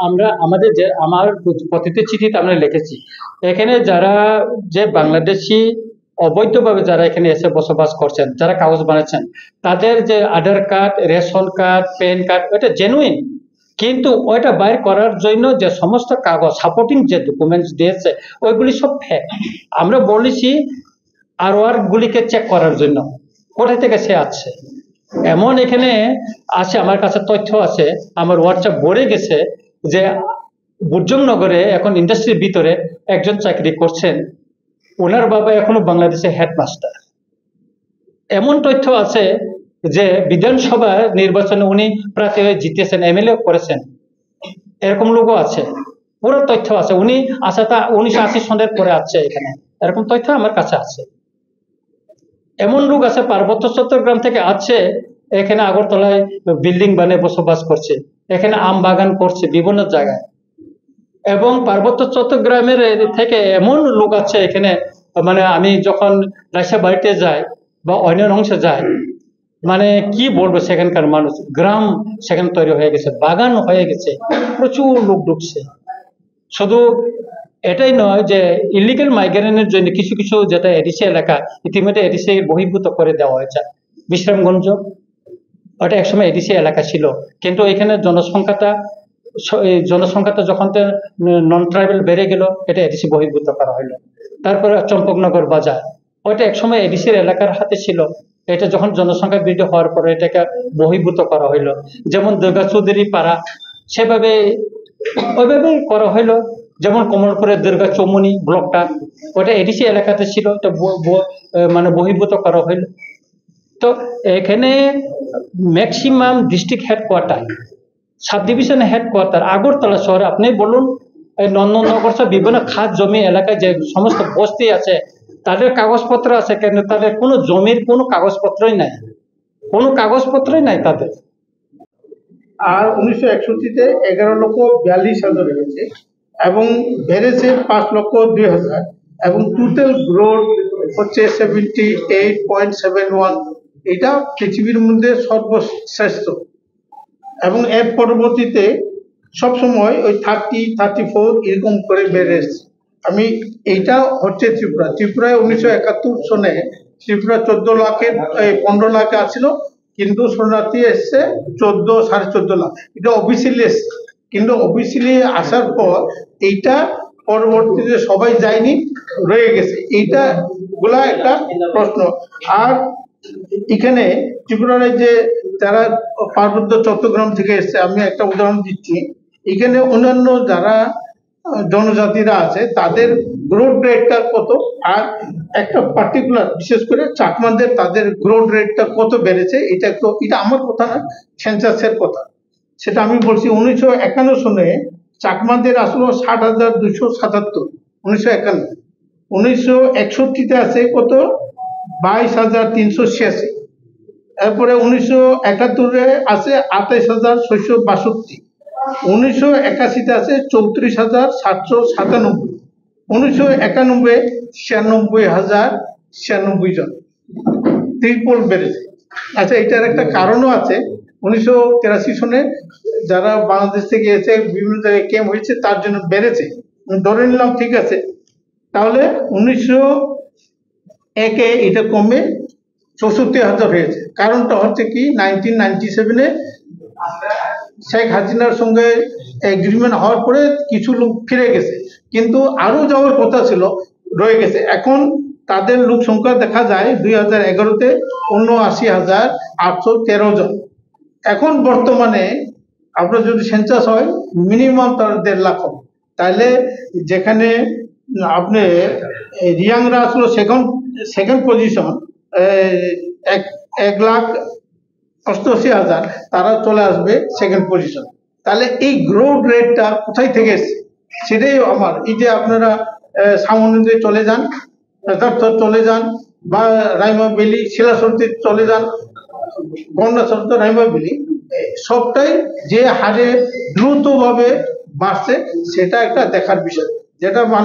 আমরা আমাদের যে আমার প্রতিটি চিঠিতে আমরা লিখেছি এখানে যারা যে বাংলাদেশি অবৈধভাবে যারা এখানে এসে বসবাস করছেন, যারা কাগজ বানাচ্ছেন, তাদের যে Aadhaar card, ration card, PAN card ওটা জেনুইন, কিন্তু ওইটা বাইর করার জন্য যে সমস্ত কাগজ সাপোর্টিং যে ডকুমেন্টস দিয়েছে ওইগুলি সব ফেক। আমরা বলেছি আর গুলিকে চেক করার জন্য কোথা থেকে সে আছে। এমন এখানে আছে, আমার কাছে তথ্য আছে, আমার হোয়াটসঅ্যাপ ভরে গেছে যে বুর্জংনগরে এখন ইন্ডাস্ট্রির ভিতরে একজন চাকরি করছেন, ওনার বাবা এখনো বাংলাদেশের হেডমাস্টার। এমন তথ্য আছে যে বিধানসভা নির্বাচনে উনি প্রার্থী হয়ে জিতেছেন, এমএলএ করেছেন, এরকম লোকও আছে। পুরো তথ্য আছে, উনি আছে তা 1980 সনের পরে আছে এখানে, এরকম তথ্য আমার কাছে আছে। এমন লোক আছে পার্বত্য চট্টগ্রাম থেকে আছে, এখানে আগরতলায় বিল্ডিং বানিয়ে বসবাস করছে, এখানে আম বাগান করছে বিভিন্ন জায়গায়। এবং পার্বত্য চট্টগ্রামের থেকে এমন লোক আছে এখানে, মানে আমি যখন রাজশাহী বাড়িতে যাই বা অন্য অংশে যাই, মানে কি বলবো, সেখানকার মানুষ, গ্রাম সেখানে তৈরি হয়ে গেছে, বাগান হয়ে গেছে, প্রচুর লোক ঢুকছে। শুধু এটাই নয় যে ইলিগাল মাইগ্রেশনের জন্য কিছু কিছু যেটা এডিসি এলাকা ইতিমধ্যে এডিসি বহির্ভূত করে দেওয়া হয়েছে। বিশ্রামগঞ্জ ওটা একসময় এডিসি এলাকা ছিল, কিন্তু এখানে জনসংখ্যাটা যখন নন ট্রাইবেল বেড়ে গেল, এটা এডিসি বহির্ভূত করা হলো। তারপরে চম্পকনগর বাজার, ওইটা একসময় এডিসির এলাকার হাতে ছিল, এটা যখন জনসংখ্যা বৃদ্ধি হওয়ার পরে এটাকে বহির্ভূত করা হইলো। যেমন দুর্গা চৌধুরী পাড়া সেভাবে ওইভাবেই করা হইলো। যেমন কমলপুরের দুর্গা চৌমুনি ব্লকটা, ওটা এডিসি এলাকাতে ছিল, এটা মানে বহির্ভূত করা হইলো। তো এখানে maximum district headquarter, sub division headquarter Agartala শহরে, আপনি বলুন এই নন্দননগর সব বিভিন্ন খাস জমি এলাকায় যে সমস্ত বস্তি আছে, তাদের কাগজপত্র আছে, কিন্তু তাদের কোনো জমির কোনো কাগজপত্রই নাই, কোনো কাগজপত্রই নাই তাদের। আর 1961-তে 11,42,000 হয়েছে এবং বেড়েছে 5,02,000 এবং টোটাল গ্রোথ হচ্ছে 78.71। এটা পৃথিবীর মধ্যে সর্বশ্রেষ্ঠ এবং এর পরবর্তীতে সবসময় ওই 30-34 এরকম করে বেড়ে এসছে। এইটা হচ্ছে ত্রিপুরায় 1971 সনে ত্রিপুরা 15 লাখে আসছিল, কিন্তু শরণার্থী এসছে 14-14.5 লাখ। এটা অফিসিয়ালি এসছে, কিন্তু অফিসিয়ালি আসার পর এইটা পরবর্তীতে সবাই যায়নি, রয়ে গেছে। এইটা গুলা একটা প্রশ্ন। আর এখানে ত্রিপুরার যে যারা পার্বত্য চট্টগ্রাম থেকে এসছে, আমি একটা উদাহরণ দিচ্ছি, এখানে অন্যান্য যারা জনজাতিরা আছে তাদের গ্রোথ রেটটা কত, আর একটা পার্টিকুলার বিশেষ করে চাকমাদের তাদের গ্রোথ রেটটা কত বেড়েছে, এটা আমার কথা না, সেন্সাসের কথা। সেটা আমি বলছি 1951 সনে চাকমাদের আসলো 60,277, 1951। 1961-তে আছে কত, 22,386। এরপরে 1971-এ আছে 28,662। 1981-তে আছে 34,797। 1991 96,096 জন, ট্রিপল বেড়েছে। আচ্ছা, এটার একটা কারণও আছে। 1983 সনে যারা বাংলাদেশ থেকে এসে বিভিন্ন জায়গায় ক্যাম্প হয়েছে তার জন্য বেড়েছে, ধরে নিলাম, ঠিক আছে। তাহলে 1901-এ এটা কমে 64,000 হয়েছে। কারণটা হচ্ছে কি, 1997-এ শেখ হাসিনার সঙ্গে এগ্রিমেন্ট হওয়ার পরে কিছু লোক ফিরে গেছে, কিন্তু আরো যাওয়ার কথা ছিল, রয়ে গেছে। এখন তাদের লোক সংখ্যা দেখা যায় 2011-তে 79,813 জন। এখন বর্তমানে আপনার যদি সেন্সাস হয় মিনিমাম তার 1.5 লাখ হবে। তাহলে যেখানে আপনি রিয়াংরা আসলো সেকেন্ড পজিশন, 1,88,000, তারা চলে আসবে সেকেন্ড পজিশন। তাহলে এই গ্রোথ রেটটা কোথায় থেকে এসছে, সেটাই আমার, এই যে আপনারা সামনে চলে যান, চলে যান, বা রাইমা বেলি, শিলাসরতে চলে যান, গন্ডাসরতে, রাইমা বেলি, সবটাই যে হারে দ্রুতভাবে বাড়ছে সেটা একটা দেখার বিষয়, যেটা মানুষ